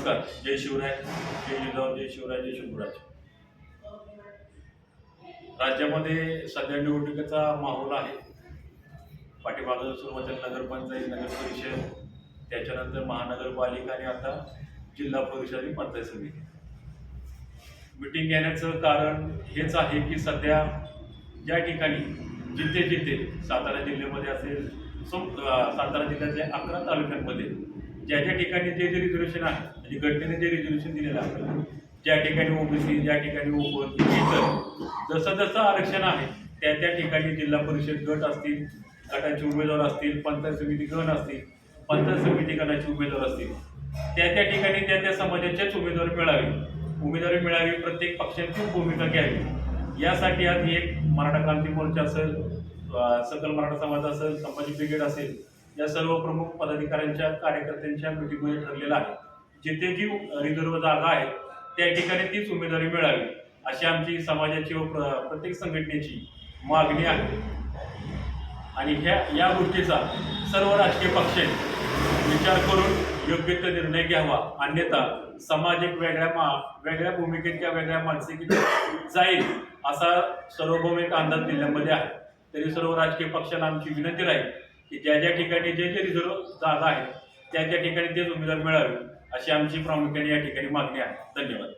नमस्कार. जय शिवराय, जय जिजाऊ, जय शिवराय, जय शंभूराज. राज्यामध्ये सध्या निवडणुकीचा माहोल आहे. पाठीमागं सुरुवातीला नगरपंचायत, नगर परिषद, त्याच्यानंतर महानगरपालिका आणि आता जिल्हा परिषद आणि पंचायत समिती. मिटिंग घेण्याचं कारण हेच आहे की सध्या ज्या ठिकाणी जिथे सातारा जिल्ह्यामध्ये असेल, सातारा जिल्ह्यातल्या 11 तालुक्यांमध्ये ज्या ठिकाणी जे रिझर्वेशन आहे, म्हणजे घटनेने जे रिझर्वेशन दिलेलं आहे, ज्या ठिकाणी ओबीसी, ज्या ठिकाणी ओपन, इतर जसं आरक्षण आहे त्या ठिकाणी जिल्हा परिषद गट असतील, गटाचे उमेदवार असतील, पंचायत समिती गण असतील, पंचायत समिती गणाचे उमेदवार असतील, त्या ठिकाणी त्या समाजाचेच उमेदवारी मिळावी, प्रत्येक पक्षाची भूमिका घ्यावी. यासाठी आज एक मराठा क्रांती मोर्चा असेल, सकल मराठा समाज असेल, संभाजी ब्रिगेड असेल, या सर्व प्रमुख पदाधिकाऱ्यांच्या कार्यकर्त्यांच्या मिटिंगमध्ये ठरलेलं आहे. जिथे जी रिझर्व्ह जागा आहे त्या ठिकाणी तीच उमेदवारी मिळावी अशी आमची समाजाची व प्रत्येक संघटनेची मागणी आहे. आणि या गोष्टीचा सर्व राजकीय पक्षांनी विचार करून योग्य तो निर्णय घ्यावा, अन्यथा समाज एक वेगळ्या भूमिकेत किंवा वेगळ्या मानसिकतेत जाईल असा सार्वभौमिक अंदाज जिल्ह्यामध्ये आहे. तरी सर्व राजकीय पक्षांना आमची विनंती राहील की ज्या ठिकाणी जे रिझर्व्ह जागा आहेत त्या ठिकाणी तेच उमेदवार मिळावे अशी आमची प्रामुख्याने या ठिकाणी मागणी आहे. धन्यवाद.